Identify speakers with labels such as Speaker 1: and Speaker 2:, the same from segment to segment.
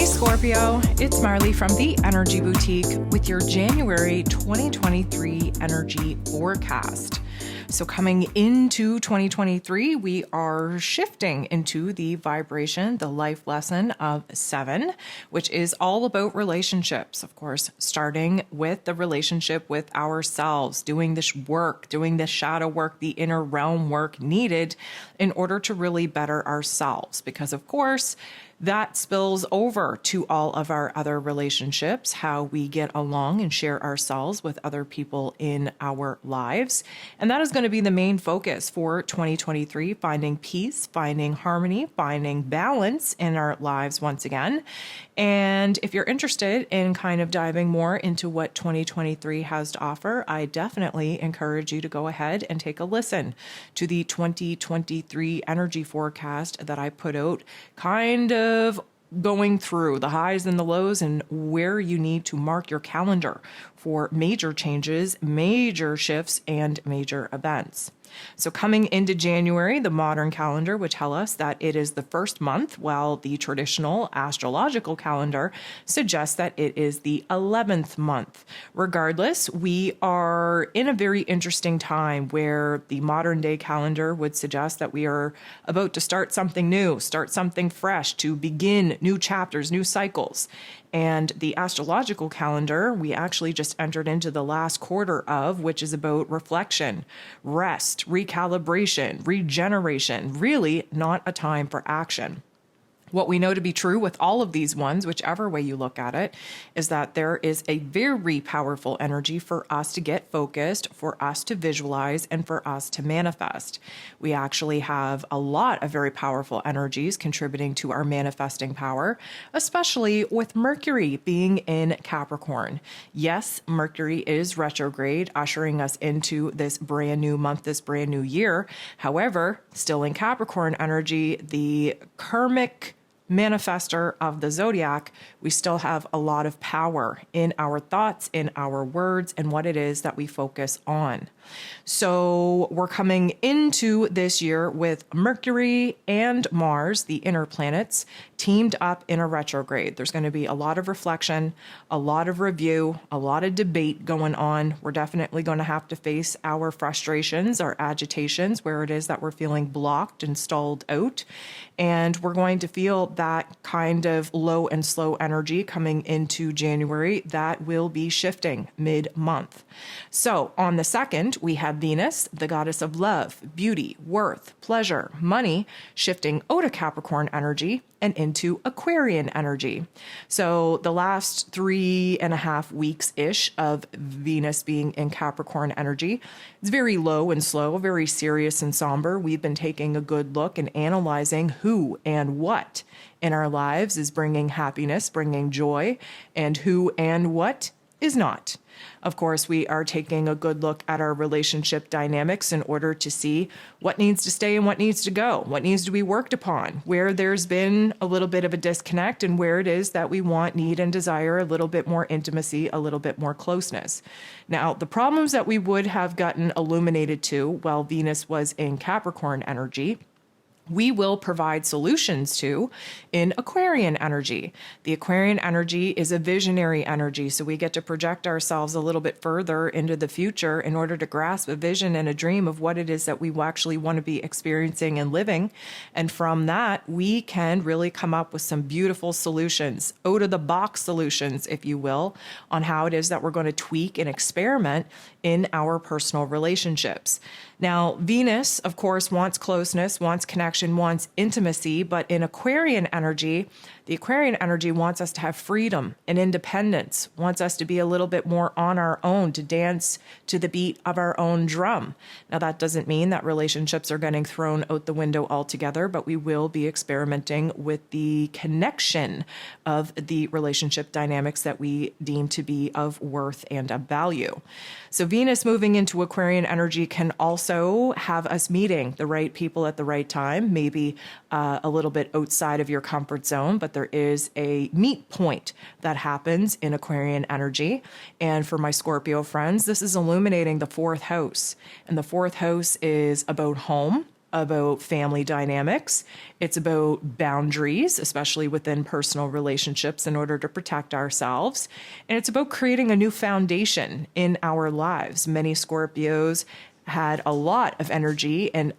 Speaker 1: Scorpio, it's Marley from the Energy Boutique with your January 2023 energy forecast. So coming into 2023, we are shifting into the vibration, the life lesson of 7, which is all about relationships. Of course, starting with the relationship with ourselves, doing this work, doing the shadow work, the inner realm work needed in order to really better ourselves. Because of course, that spills over to all of our other relationships, how we get along and share ourselves with other people in our lives. And that is going to be the main focus for 2023, finding peace, finding harmony, finding balance in our lives once again. And if you're interested in kind of diving more into what 2023 has to offer, I definitely encourage you to go ahead and take a listen to the 2023 energy forecast that I put out, kind of going through the highs and the lows and where you need to mark your calendar for major changes, major shifts, and major events. So coming into January, the modern calendar would tell us that it is the first month, while the traditional astrological calendar suggests that it is the 11th month. Regardless, we are in a very interesting time where the modern day calendar would suggest that we are about to start something new, start something fresh, to begin new chapters, new cycles. And the astrological calendar, we actually just entered into the last quarter of, which is about reflection, rest, recalibration, regeneration, really not a time for action. What we know to be true with all of these ones, whichever way you look at it, is that there is a very powerful energy for us to get focused, for us to visualize, and for us to manifest. We actually have a lot of very powerful energies contributing to our manifesting power, especially with Mercury being in Capricorn. Yes, Mercury is retrograde, ushering us into this brand new month, this brand new year. However, still in Capricorn energy, the karmic manifester of the Zodiac, we still have a lot of power in our thoughts, in our words, and what it is that we focus on. So we're coming into this year with Mercury and Mars, the inner planets, teamed up in a retrograde. There's going to be a lot of reflection, a lot of review, a lot of debate going on. We're definitely going to have to face our frustrations, our agitations, where it is that we're feeling blocked and stalled out. And we're going to feel that kind of low and slow energy coming into January that will be shifting mid-month. So on the 2nd, we have Venus, the goddess of love, beauty, worth, pleasure, money, shifting out of Capricorn energy and into Aquarian energy. So the last 3.5 weeks-ish of Venus being in Capricorn energy, it's very low and slow, very serious and somber. We've been taking a good look and analyzing who and what in our lives is bringing happiness, bringing joy, and who and what is not. Of course, we are taking a good look at our relationship dynamics in order to see what needs to stay and what needs to go, what needs to be worked upon, where there's been a little bit of a disconnect, and where it is that we want, need, and desire a little bit more intimacy, a little bit more closeness. Now, the problems that we would have gotten illuminated to while Venus was in Capricorn energy, we will provide solutions to in Aquarian energy. The Aquarian energy is a visionary energy, so we get to project ourselves a little bit further into the future in order to grasp a vision and a dream of what it is that we actually want to be experiencing and living. And from that, we can really come up with some beautiful solutions, out-of-the-box solutions, if you will, on how it is that we're going to tweak and experiment in our personal relationships. Now, Venus, of course, wants closeness, wants connection, wants intimacy, but in Aquarian energy, the Aquarian energy wants us to have freedom and independence, wants us to be a little bit more on our own, to dance to the beat of our own drum. Now, that doesn't mean that relationships are getting thrown out the window altogether, but we will be experimenting with the connection of the relationship dynamics that we deem to be of worth and of value. So Venus moving into Aquarian energy can also have us meeting the right people at the right time, maybe a little bit outside of your comfort zone, but there is a meet point that happens in Aquarian energy. And for my Scorpio friends, this is illuminating the 4th house. And the 4th house is about home. about family dynamics. It's about boundaries, especially within personal relationships in order to protect ourselves. And it's about creating a new foundation in our lives. Many Scorpios had a lot of energy and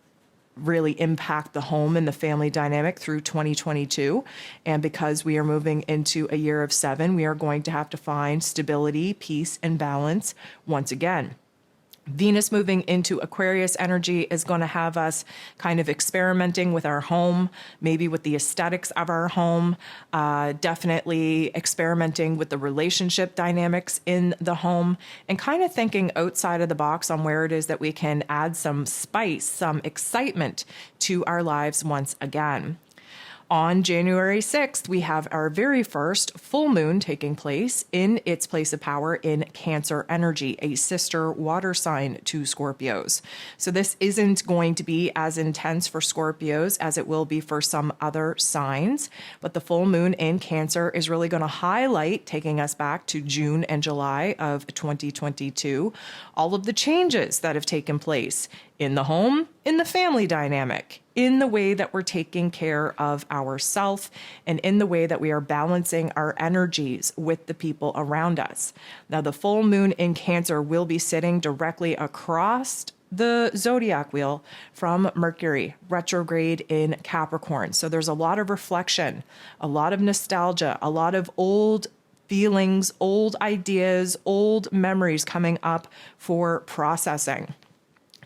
Speaker 1: really impact the home and the family dynamic through 2022. And because we are moving into a year of 7, we are going to have to find stability, peace, and balance once again. Venus moving into Aquarius energy is going to have us kind of experimenting with our home, maybe with the aesthetics of our home, definitely experimenting with the relationship dynamics in the home, and kind of thinking outside of the box on where it is that we can add some spice, some excitement to our lives once again. On January 6th, we have our very first full moon taking place in its place of power in Cancer energy, a sister water sign to Scorpios. So this isn't going to be as intense for Scorpios as it will be for some other signs, but the full moon in Cancer is really going to highlight, taking us back to June and July of 2022, all of the changes that have taken place in the home, in the family dynamic, in the way that we're taking care of ourselves, and in the way that we are balancing our energies with the people around us. Now, the full moon in Cancer will be sitting directly across the zodiac wheel from Mercury, retrograde in Capricorn. So there's a lot of reflection, a lot of nostalgia, a lot of old feelings, old ideas, old memories coming up for processing.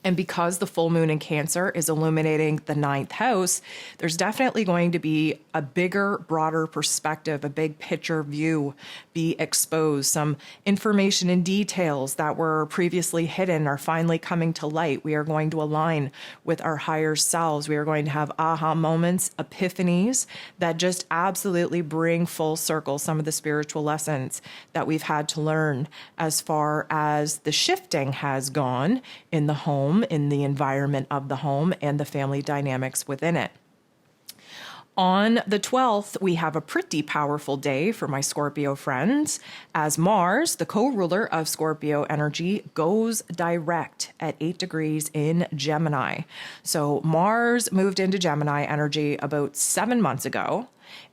Speaker 1: And because the full moon in Cancer is illuminating the 9th house, there's definitely going to be a bigger, broader perspective, a big picture view be exposed. Some information and details that were previously hidden are finally coming to light. We are going to align with our higher selves. We are going to have aha moments, epiphanies that just absolutely bring full circle some of the spiritual lessons that we've had to learn as far as the shifting has gone in the home, in the environment of the home, and the family dynamics within it. On the 12th, we have a pretty powerful day for my Scorpio friends, as Mars, the co-ruler of Scorpio energy, goes direct at 8 degrees in Gemini. So Mars moved into Gemini energy about 7 months ago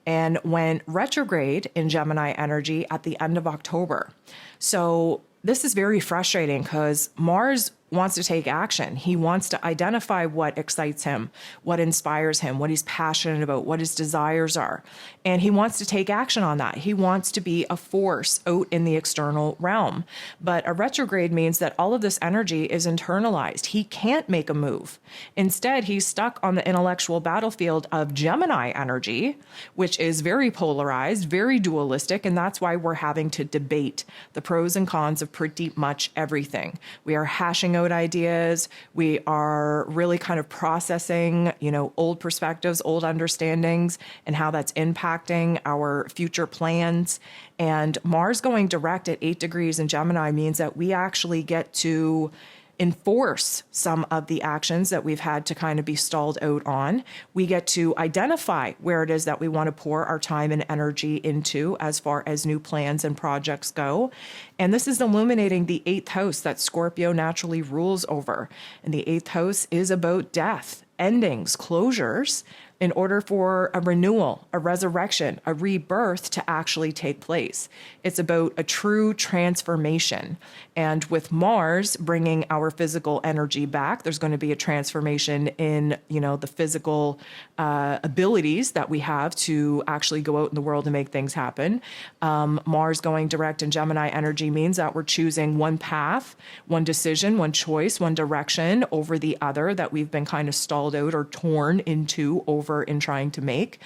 Speaker 1: and went retrograde in Gemini energy at the end of October. So this is very frustrating because Mars wants to take action. He wants to identify what excites him, what inspires him, what he's passionate about, what his desires are. And he wants to take action on that. He wants to be a force out in the external realm. But a retrograde means that all of this energy is internalized. He can't make a move. Instead, he's stuck on the intellectual battlefield of Gemini energy, which is very polarized, very dualistic, and that's why we're having to debate the pros and cons of pretty much everything. We are hashing out ideas. We are really kind of processing, old perspectives, old understandings, and how that's impacting our future plans. And Mars going direct at 8 degrees in Gemini means that we actually get to enforce some of the actions that we've had to kind of be stalled out on. We get to identify where it is that we want to pour our time and energy into as far as new plans and projects go. And this is illuminating the 8th house that Scorpio naturally rules over. And the 8th house is about death, endings, closures, in order for a renewal, a resurrection, a rebirth to actually take place. It's about a true transformation. And with Mars bringing our physical energy back, there's going to be a transformation in, the physical abilities that we have to actually go out in the world and make things happen. Mars going direct in Gemini energy means that we're choosing one path, one decision, one choice, one direction over the other that we've been kind of stalled out or torn into over in trying to make.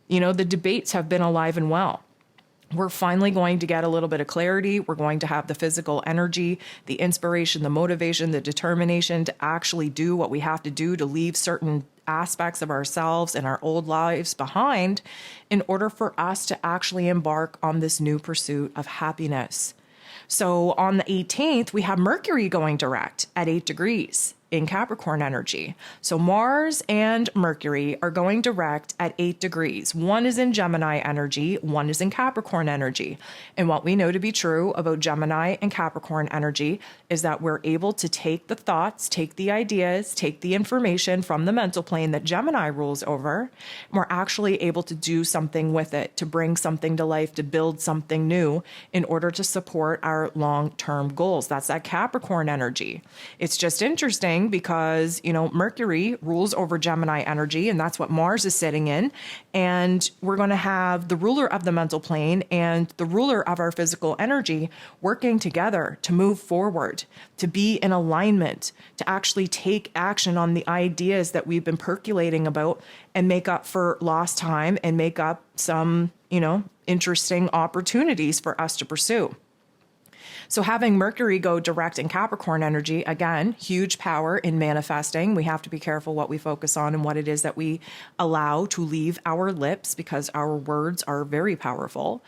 Speaker 1: The debates have been alive and well. We're finally going to get a little bit of clarity. We're going to have the physical energy, the inspiration, the motivation, the determination to actually do what we have to do to leave certain aspects of ourselves and our old lives behind in order for us to actually embark on this new pursuit of happiness. So on the 18th, we have Mercury going direct at 8 degrees. in Capricorn energy. So Mars and Mercury are going direct at 8 degrees. One is in Gemini energy, one is in Capricorn energy. And what we know to be true about Gemini and Capricorn energy is that we're able to take the thoughts, take the ideas, take the information from the mental plane that Gemini rules over, and we're actually able to do something with it, to bring something to life, to build something new in order to support our long-term goals. That's that Capricorn energy. It's just interesting because, Mercury rules over Gemini energy, and that's what Mars is sitting in. And we're going to have the ruler of the mental plane and the ruler of our physical energy working together to move forward, to be in alignment, to actually take action on the ideas that we've been percolating about and make up for lost time and make up some, interesting opportunities for us to pursue. So having Mercury go direct in Capricorn energy, again, huge power in manifesting. We have to be careful what we focus on and what it is that we allow to leave our lips, because our words are very powerful.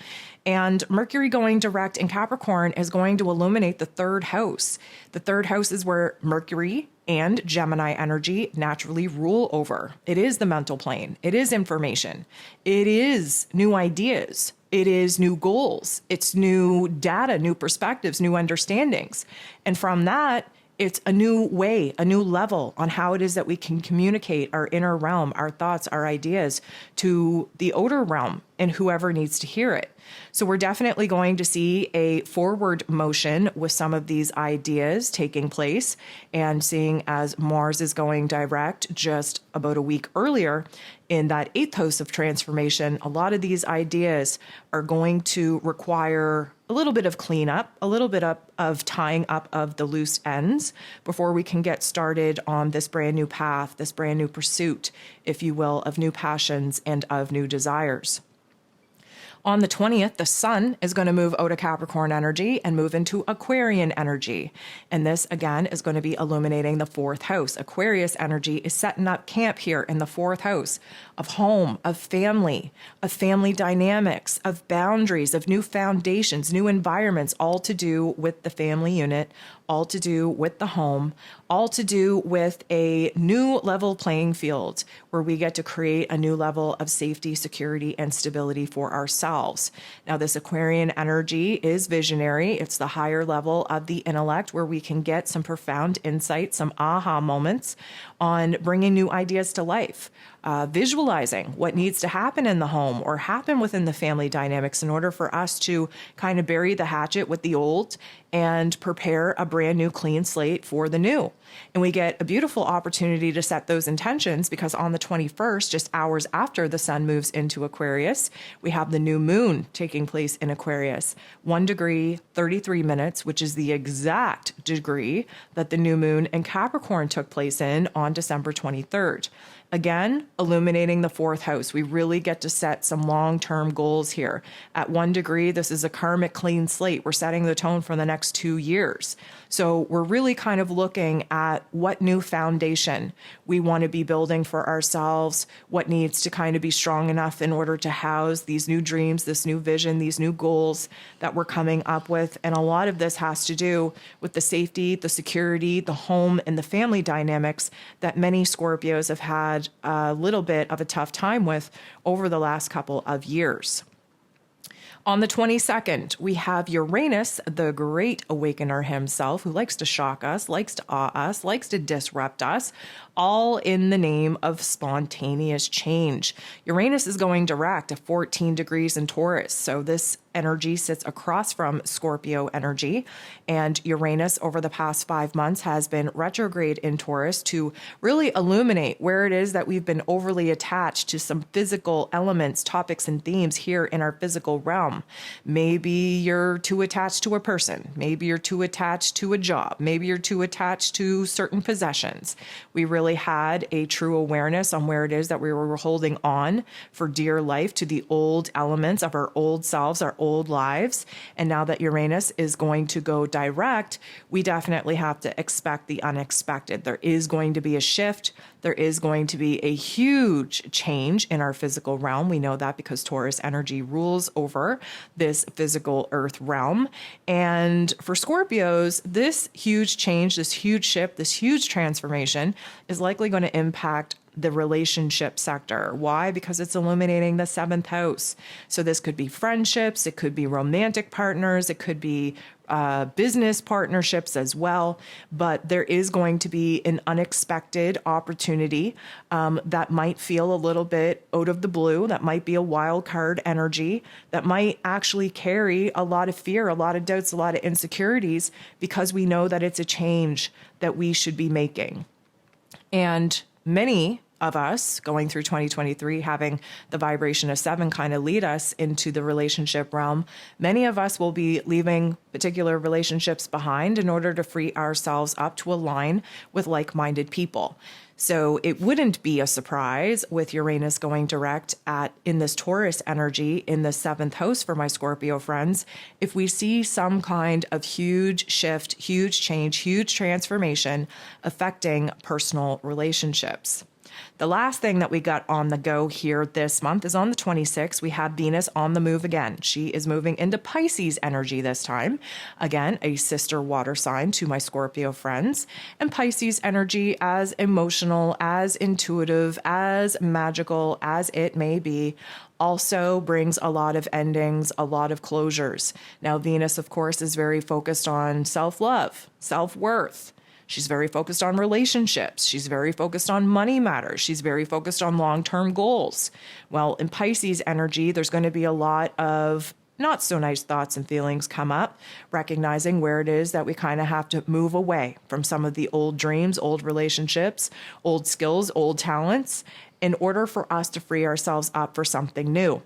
Speaker 1: And Mercury going direct in Capricorn is going to illuminate the third house. The third house is where Mercury and Gemini energy naturally rule over. It is the mental plane. It is information. It is new ideas. It is new goals. It's new data, new perspectives, new understandings. And from that, it's a new way, a new level on how it is that we can communicate our inner realm, our thoughts, our ideas to the outer realm and whoever needs to hear it. So we're definitely going to see a forward motion with some of these ideas taking place, and seeing as Mars is going direct just about a week earlier in that 8th house of transformation, a lot of these ideas are going to require a little bit of cleanup, a little bit of tying up of the loose ends before we can get started on this brand new path, this brand new pursuit, if you will, of new passions and of new desires. On the 20th, the sun is going to move out of Capricorn energy and move into Aquarian energy. And this, again, is going to be illuminating the 4th house. Aquarius energy is setting up camp here in the 4th house of home, of family dynamics, of boundaries, of new foundations, new environments, all to do with the family unit, all to do with the home, all to do with a new level playing field where we get to create a new level of safety, security, and stability for ourselves. Now, this Aquarian energy is visionary. It's the higher level of the intellect where we can get some profound insight, some aha moments on bringing new ideas to life. Visualizing what needs to happen in the home or happen within the family dynamics in order for us to kind of bury the hatchet with the old and prepare a brand new clean slate for the new. And we get a beautiful opportunity to set those intentions because on the 21st, just hours after the sun moves into Aquarius, we have the new moon taking place in Aquarius, 1 degree, 33 minutes, which is the exact degree that the new moon in Capricorn took place in on December 23rd. Again, illuminating the 4th house. We really get to set some long-term goals here. At 1 degree, this is a karmic clean slate. We're setting the tone for the next 2 years. So we're really kind of looking at what new foundation we want to be building for ourselves, what needs to kind of be strong enough in order to house these new dreams, this new vision, these new goals that we're coming up with. And a lot of this has to do with the safety, the security, the home, and the family dynamics that many Scorpios have had a little bit of a tough time with over the last couple of years. On the 22nd, we have Uranus, the great awakener himself, who likes to shock us, likes to awe us, likes to disrupt us, all in the name of spontaneous change. Uranus is going direct at 14 degrees in Taurus. So this energy sits across from Scorpio energy, and Uranus over the past 5 months has been retrograde in Taurus to really illuminate where it is that we've been overly attached to some physical elements, topics, and themes here in our physical realm. Maybe you're too attached to a person. Maybe you're too attached to a job. Maybe you're too attached to certain possessions. We really had a true awareness on where it is that we were holding on for dear life to the old elements of our old selves, our old lives. And now that Uranus is going to go direct, we definitely have to expect the unexpected. There is going to be a shift. There is going to be a huge change in our physical realm. We know that because Taurus energy rules over this physical earth realm. And for Scorpios, this huge change, this huge shift, this huge transformation is likely going to impact the relationship sector. Why? Because it's illuminating the seventh house. So this could be friendships, it could be romantic partners, it could be business partnerships as well. But there is going to be an unexpected opportunity that might feel a little bit out of the blue, that might be a wild card energy, that might actually carry a lot of fear, a lot of doubts, a lot of insecurities, because we know that it's a change that we should be making. And many of us going through 2023, having the vibration of 7 kind of lead us into the relationship realm, many of us will be leaving particular relationships behind in order to free ourselves up to align with like-minded people. So it wouldn't be a surprise with Uranus going direct in this Taurus energy in the 7th house for my Scorpio friends, if we see some kind of huge shift, huge change, huge transformation affecting personal relationships. The last thing that we got on the go here this month is on the 26th. We have Venus on the move again. She is moving into Pisces energy this time. Again, a sister water sign to my Scorpio friends. And Pisces energy, as emotional, as intuitive, as magical as it may be, also brings a lot of endings, a lot of closures. Now, Venus, of course, is very focused on self-love, self-worth. She's very focused on relationships. She's very focused on money matters. She's very focused on long-term goals. Well, in Pisces energy, there's going to be a lot of not so nice thoughts and feelings come up, recognizing where it is that we kind of have to move away from some of the old dreams, old relationships, old skills, old talents, in order for us to free ourselves up for something new.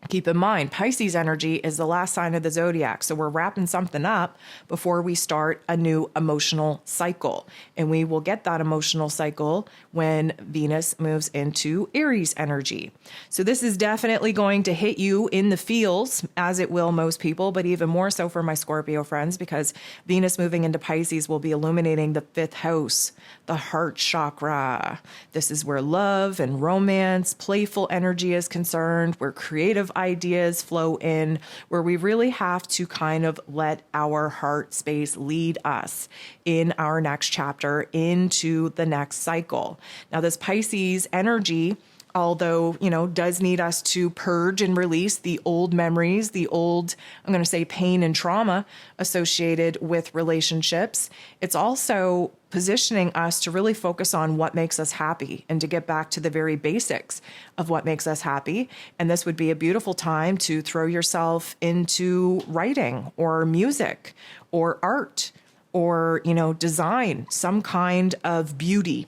Speaker 1: Keep in mind, Pisces energy is the last sign of the zodiac. So we're wrapping something up before we start a new emotional cycle. And we will get that emotional cycle when Venus moves into Aries energy. So this is definitely going to hit you in the feels, as it will most people, but even more so for my Scorpio friends, because Venus moving into Pisces will be illuminating the 5th house, the heart chakra. This is where love and romance, playful energy is concerned, where creative ideas flow in, where we really have to kind of let our heart space lead us in our next chapter into the next cycle. Now, this Pisces energy, although, does need us to purge and release the old memories, the old, I'm going to say pain and trauma associated with relationships, it's also positioning us to really focus on what makes us happy and to get back to the very basics of what makes us happy. And this would be a beautiful time to throw yourself into writing or music or art or, design, some kind of beauty.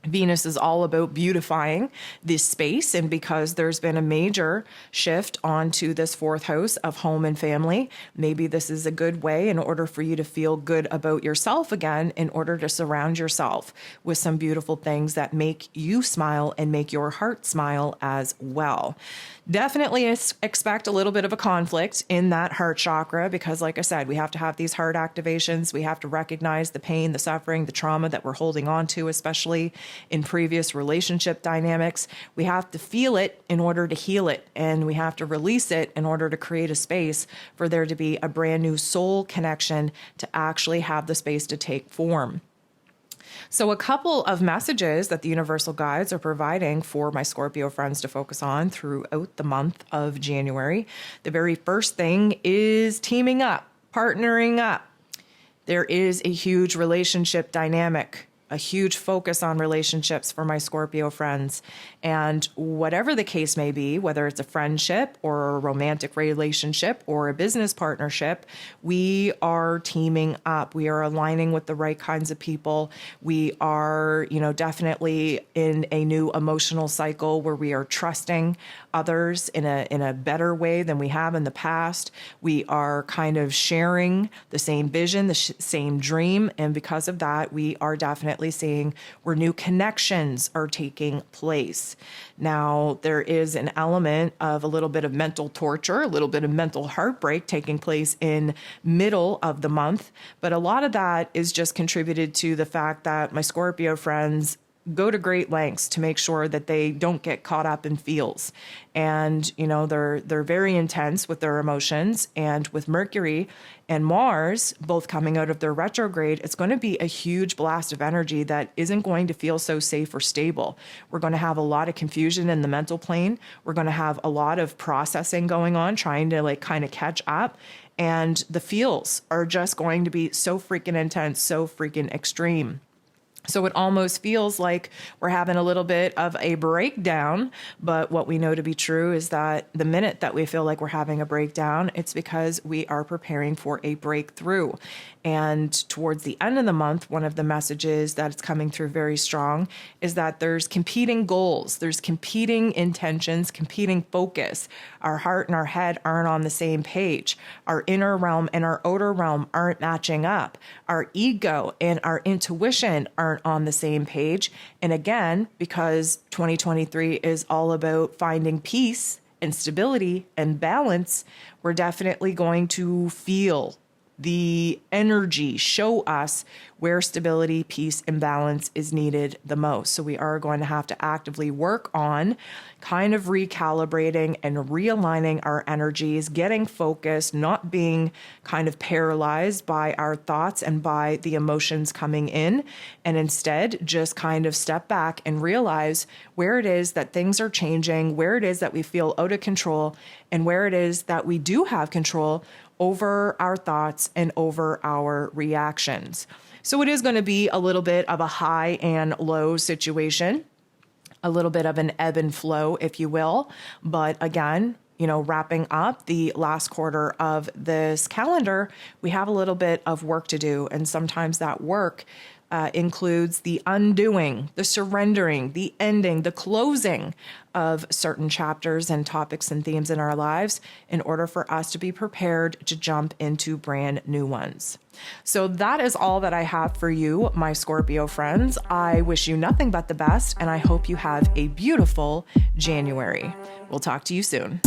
Speaker 1: Venus is all about beautifying this space, and because there's been a major shift onto this 4th house of home and family, maybe this is a good way in order for you to feel good about yourself again, in order to surround yourself with some beautiful things that make you smile and make your heart smile as well. Definitely expect a little bit of a conflict in that heart chakra because, like I said, we have to have these heart activations. We have to recognize the pain, the suffering, the trauma that we're holding on to, especially in previous relationship dynamics. We have to feel it in order to heal it, and we have to release it in order to create a space for there to be a brand new soul connection to actually have the space to take form. So a couple of messages that the universal guides are providing for my Scorpio friends to focus on throughout the month of January. The very first thing is teaming up, partnering up. There is a huge relationship dynamic, a huge focus on relationships for my Scorpio friends. And whatever the case may be, whether it's a friendship or a romantic relationship or a business partnership, we are teaming up. We are aligning with the right kinds of people. We are, definitely in a new emotional cycle where we are trusting others in a better way than we have in the past. We are kind of sharing the same vision, the same dream. And because of that, we are definitely definitely seeing where new connections are taking place. Now, there is an element of a little bit of mental torture, a little bit of mental heartbreak taking place in middle of the month, but a lot of that is just contributed to the fact that my Scorpio friends go to great lengths to make sure that they don't get caught up in feels. And, they're very intense with their emotions. And with Mercury and Mars both coming out of their retrograde, it's going to be a huge blast of energy that isn't going to feel so safe or stable. We're going to have a lot of confusion in the mental plane. We're going to have a lot of processing going on, trying to kind of catch up. And the feels are just going to be so freaking intense, so freaking extreme. So it almost feels like we're having a little bit of a breakdown, but what we know to be true is that the minute that we feel like we're having a breakdown, it's because we are preparing for a breakthrough. And towards the end of the month, one of the messages that it's coming through very strong is that there's competing goals, there's competing intentions, competing focus. Our heart and our head aren't on the same page. Our inner realm and our outer realm aren't matching up. Our ego and our intuition aren't on the same page. And again, because 2023 is all about finding peace and stability and balance, we're definitely going to feel the energy show us where stability, peace, and balance is needed the most. So we are going to have to actively work on kind of recalibrating and realigning our energies, getting focused, not being kind of paralyzed by our thoughts and by the emotions coming in, and instead just kind of step back and realize where it is that things are changing, where it is that we feel out of control, and where it is that we do have control over our thoughts and over our reactions. So it is going to be a little bit of a high and low situation, a little bit of an ebb and flow, if you will. But again, wrapping up the last quarter of this calendar, we have a little bit of work to do. And sometimes that work includes the undoing, the surrendering, the ending, the closing of certain chapters and topics and themes in our lives in order for us to be prepared to jump into brand new ones. So that is all that I have for you, my Scorpio friends. I wish you nothing but the best, and I hope you have a beautiful January. We'll talk to you soon.